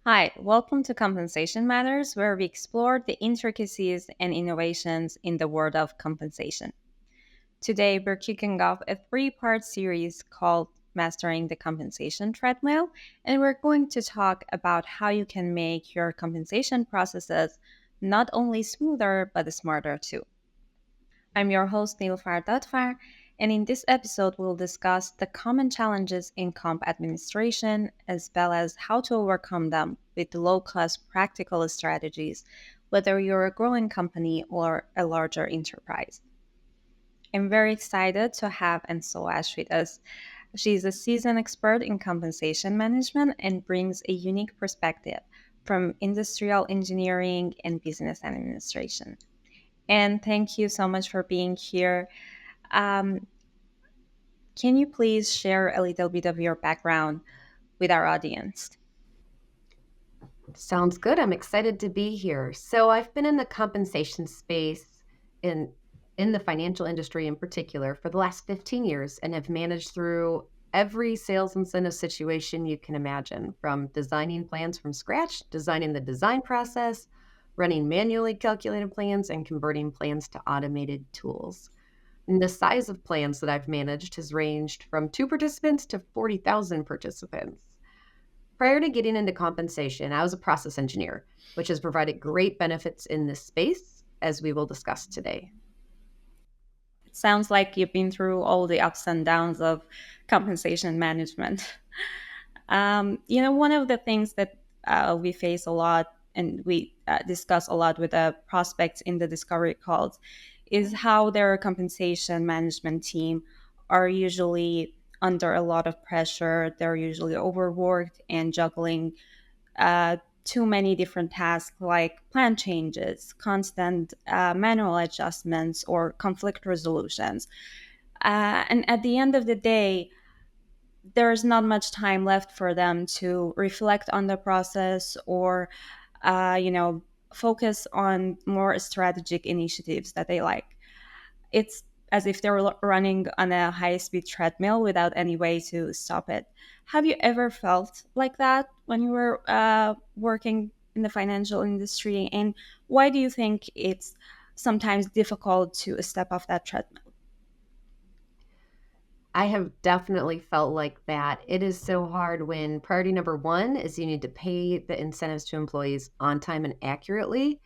Hi, welcome to Compensation Matters, where we explore the intricacies and innovations in the world of compensation. Today, we're kicking off a three-part series called Mastering the Compensation Treadmill, and we're going to talk about how you can make your compensation processes not only smoother, but smarter too. I'm your host, Nilfar Datfar, and in this episode, we'll discuss the common challenges in comp administration as well as how to overcome them with low cost practical strategies, whether you're a growing company or a larger enterprise. I'm very excited to have Anso Ash with us. She's a seasoned expert in compensation management and brings a unique perspective from industrial engineering and business administration. And thank you so much for being here. Um, can you please share a little bit of your background with our audience? Sounds good. I'm excited to be here. So I've been in the compensation space in in the financial industry in particular for the last 15 years and have managed through every sales incentive situation you can imagine, from designing plans from scratch, designing the design process, running manually calculated plans, and converting plans to automated tools. And the size of plans that I've managed has ranged from two participants to 40,000 participants. Prior to getting into compensation, I was a process engineer, which has provided great benefits in this space, as we will discuss today. It sounds like you've been through all the ups and downs of compensation management. One of the things that we face a lot and we discuss a lot with the prospects in the discovery calls is how their compensation management team are usually under a lot of pressure. They're usually overworked and juggling too many different tasks like plan changes, constant manual adjustments, or conflict resolutions. And at the end of the day, there's not much time left for them to reflect on the process or, uh, you know, focus on more strategic initiatives that they like. It's as if they're running on a high speed treadmill without any way to stop it. Have you ever felt like that when you were working in the financial industry? And why do you think it's sometimes difficult to step off that treadmill? I have definitely felt like that. It is so hard when priority number one is you need to pay the incentives to employees on time and accurately.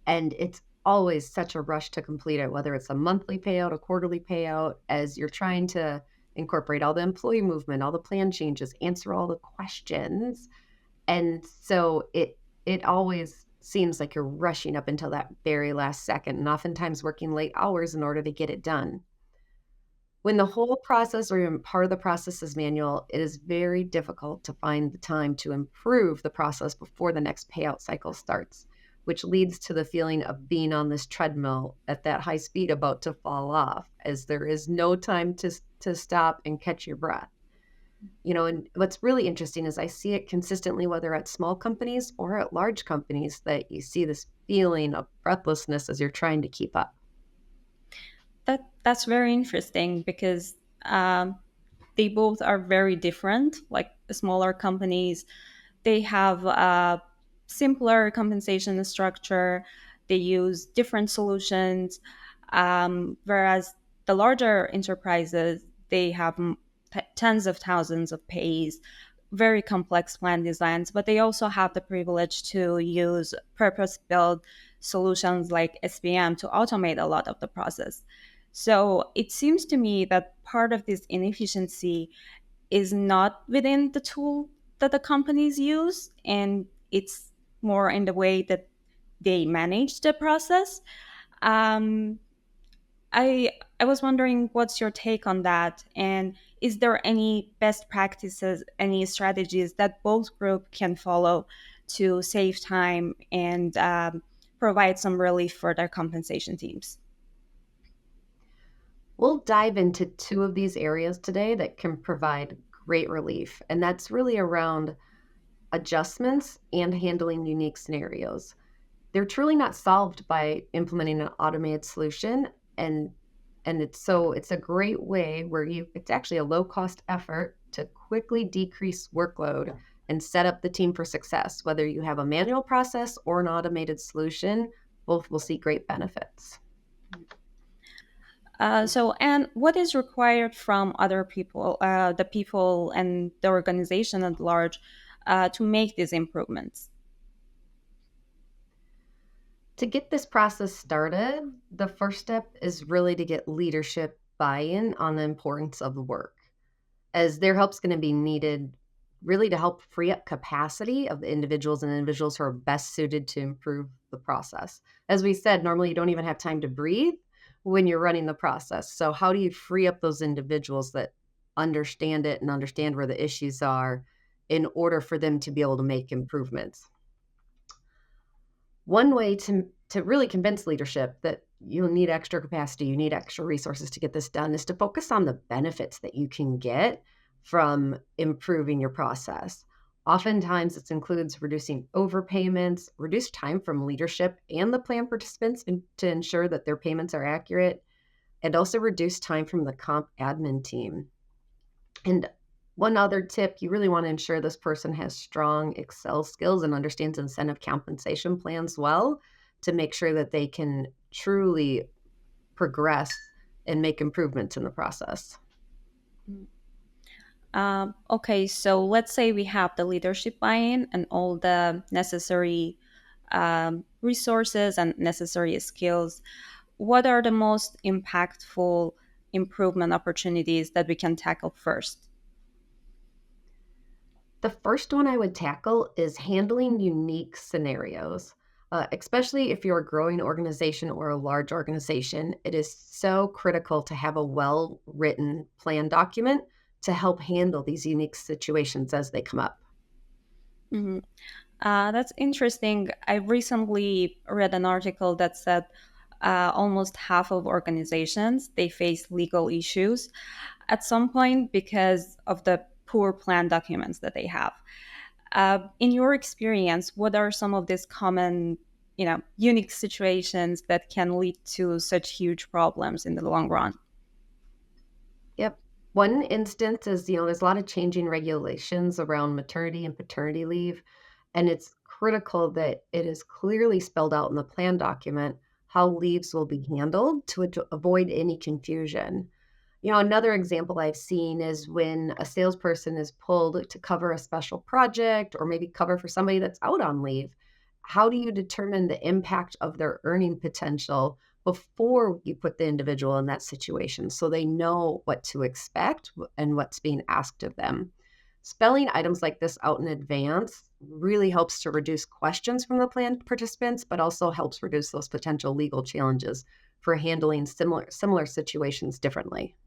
And it's always such a rush to complete it, whether it's a monthly payout, a quarterly payout, as you're trying to incorporate all the employee movement, all the plan changes, answer all the questions. And so it always seems like you're rushing up until that very last second and oftentimes working late hours in order to get it done. When the whole process or even part of the process is manual, it is very difficult to find the time to improve the process before the next payout cycle starts, which leads to the feeling of being on this treadmill at that high speed about to fall off, as there is no time to stop and catch your breath. And what's really interesting is I see it consistently, whether at small companies or at large companies, that you see this feeling of breathlessness as you're trying to keep up. That's very interesting because they both are very different. Like smaller companies, they have a simpler compensation structure. They use different solutions, whereas the larger enterprises they have tens of thousands of pays, very complex plan designs, but they also have the privilege to use purpose-built solutions like SPM to automate a lot of the process. So it seems to me that part of this inefficiency is not within the tool that the companies use, and it's more in the way that they manage the process. Um, I was wondering what's your take on that, and is there any best practices, any strategies that both group can follow to save time and provide some relief for their compensation teams? We'll dive into two of these areas today that can provide great relief, and that's really around adjustments and handling unique scenarios. They're truly not solved by implementing an automated solution, and it's a great way where you it's actually a low cost effort to quickly decrease workload and set up the team for success. Whether you have a manual process or an automated solution, both will see great benefits. And what is required from other people, the people and the organization at large, to make these improvements? To get this process started, the first step is really to get leadership buy in on the importance of the work, as their help's going to be needed really to help free up capacity of the individuals who are best suited to improve the process. As we said, normally you don't even have time to breathe when you're running the process. So, how do you free up those individuals that understand it and understand where the issues are in order for them to be able to make improvements? One way to really convince leadership that you'll need extra capacity, you need extra resources to get this done is to focus on the benefits that you can get from improving your process. Oftentimes, it includes reducing overpayments, reduced time from leadership and the plan participants to ensure that their payments are accurate, and also reduce time from the comp admin team. And one other tip, you really want to ensure this person has strong Excel skills and understands incentive compensation plans well to make sure that they can truly progress and make improvements in the process. Okay, so let's say we have the leadership buy-in and all the necessary resources and necessary skills. What are the most impactful improvement opportunities that we can tackle first? The first one I would tackle is handling unique scenarios. Especially if you're a growing organization or a large organization, it is so critical to have a well written plan document to help handle these unique situations as they come up. Mhm. That's interesting. I recently read an article that said almost half of organizations they face legal issues at some point because of the poor plan documents that they have. In your experience, what are some of these common, unique situations that can lead to such huge problems in the long run? Yep. One instance is, there's a lot of changing regulations around maternity and paternity leave, and it's critical that it is clearly spelled out in the plan document how leaves will be handled to avoid any confusion. Another example I've seen is when a salesperson is pulled to cover a special project or maybe cover for somebody that's out on leave. How do you determine the impact of their earning potential before you put the individual in that situation so they know what to expect and what's being asked of them? Spelling items like this out in advance really helps to reduce questions from the plan participants, but also helps reduce those potential legal challenges for handling similar situations differently.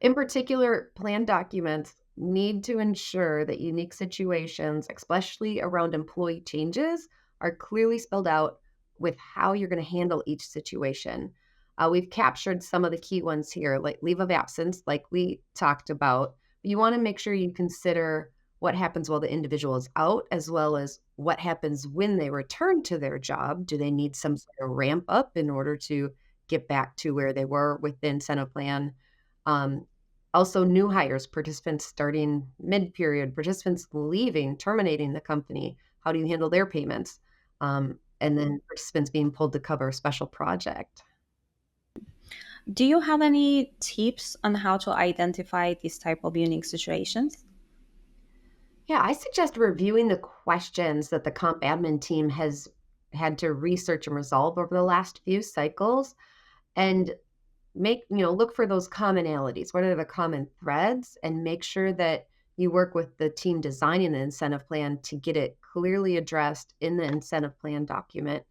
In particular, plan documents need to ensure that unique situations, especially around employee changes, are clearly spelled out with how you're going to handle each situation. We've captured some of the key ones here, like leave of absence, like we talked about. You want to make sure you consider what happens while the individual is out, as well as what happens when they return to their job. Do they need some sort of ramp up in order to get back to where they were with the incentive plan? Um, Also, new hires, participants starting mid period, participants leaving, terminating the company. How do you handle their payments? And then participants being pulled to cover a special project. Do you have any tips on how to identify these type of unique situations? Yeah, I suggest reviewing the questions that the comp admin team has had to research and resolve over the last few cycles and look for those commonalities. What are the common threads? And make sure that you work with the team designing the incentive plan to get it clearly addressed in the incentive plan document.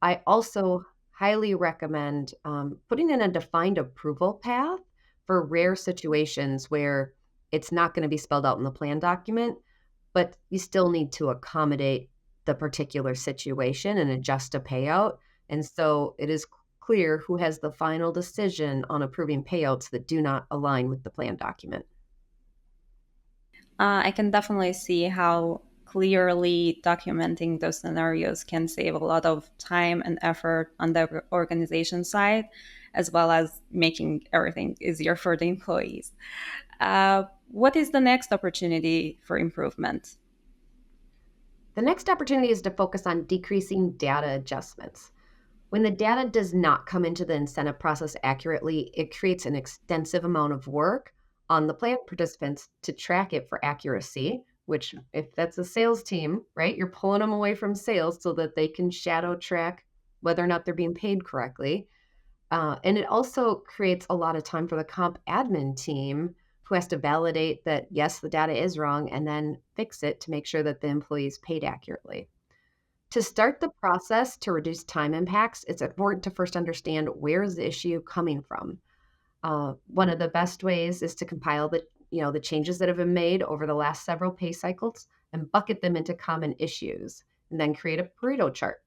I also highly recommend putting in a defined approval path for rare situations where it's not going to be spelled out in the plan document, but you still need to accommodate the particular situation and adjust a payout. And so it is clear who has the final decision on approving payouts that do not align with the plan document. I can definitely see how clearly documenting those scenarios can save a lot of time and effort on the organization side, as well as making everything easier for the employees. What is the next opportunity for improvement? The next opportunity is to focus on decreasing data adjustments. When the data does not come into the incentive process accurately, it creates an extensive amount of work on the plan participants to track it for accuracy, which, if that's a sales team, right, you're pulling them away from sales so that they can shadow track whether or not they're being paid correctly. And it also creates a lot of time for the comp admin team who has to validate that, yes, the data is wrong and then fix it to make sure that the employee is paid accurately. To start the process to reduce time impacts, it's important to first understand where is the issue coming from. One of the best ways is to compile the changes that have been made over the last several pay cycles and bucket them into common issues, and then create a Pareto chart.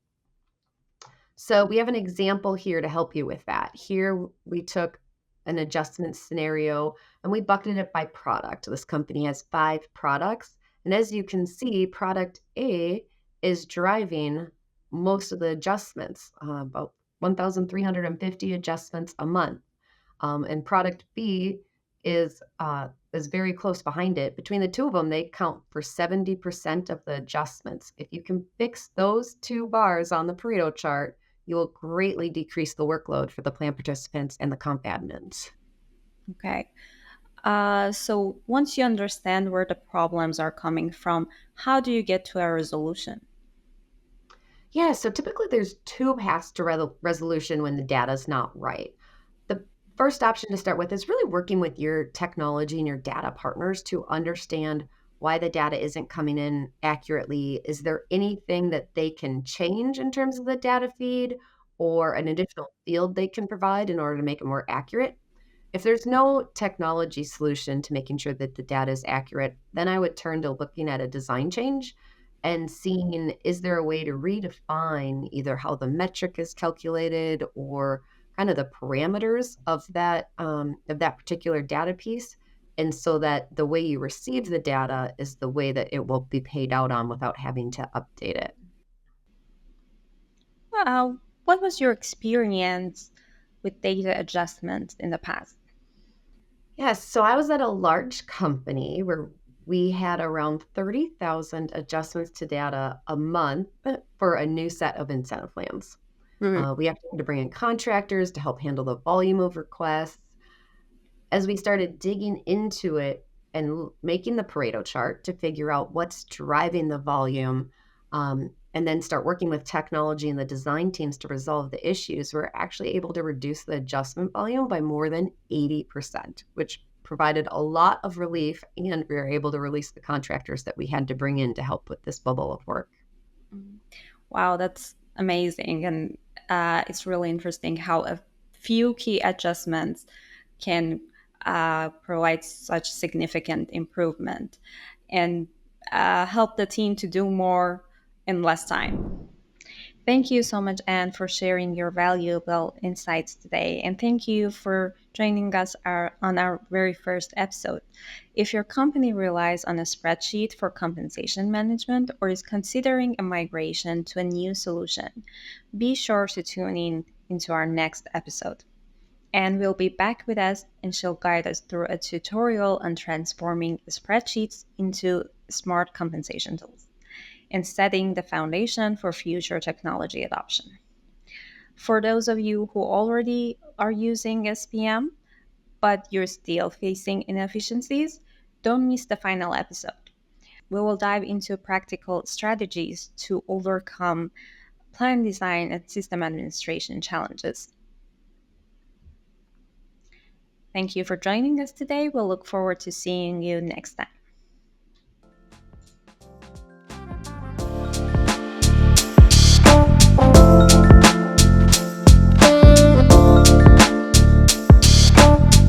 So we have an example here to help you with that. Here we took an adjustment scenario and we bucketed it by product. This company has 5 products. And as you can see, product A is driving most of the adjustments, about 1,350 adjustments a month. And product B is very close behind it. Between the two of them, they count for 70% of the adjustments. If you can fix those 2 bars on the Pareto chart, you will greatly decrease the workload for the plan participants and the comp admins. Okay. So once you understand where the problems are coming from, how do you get to a resolution? Yeah, so typically there's 2 paths to resolution when the data is not right. The first option to start with is really working with your technology and your data partners to understand why the data isn't coming in accurately. Is there anything that they can change in terms of the data feed or an additional field they can provide in order to make it more accurate? If there's no technology solution to making sure that the data is accurate, then I would turn to looking at a design change and seeing, is there a way to redefine either how the metric is calculated or kind of the parameters of that particular data piece, and so that the way you receive the data is the way that it will be paid out on without having to update it. What was your experience with data adjustments in the past? Yes, so I was at a large company where we had around 30,000 adjustments to data a month for a new set of incentive plans. Mhm. We have to bring in contractors to help handle the volume of requests. As we started digging into it and making the Pareto chart to figure out what's driving the volume, and then start working with technology and the design teams to resolve the issues, we're actually able to reduce the adjustment volume by more than 80%, which provided a lot of relief. And we were able to release the contractors that we had to bring in to help with this bubble of work. Wow, that's amazing. And it's really interesting how a few key adjustments can provide such significant improvement and help the team to do more in less time. Thank you so much, Anne, for sharing your valuable insights today. And thank you for joining us on our very first episode. If your company relies on a spreadsheet for compensation management or is considering a migration to a new solution, be sure to tune in into our next episode. Anne will be back with us and she'll guide us through a tutorial on transforming spreadsheets into smart compensation tools and setting the foundation for future technology adoption. For those of you who already are using SPM, but you're still facing inefficiencies, don't miss the final episode. We will dive into practical strategies to overcome plan design and system administration challenges. Thank you for joining us today. We'll look forward to seeing you next time.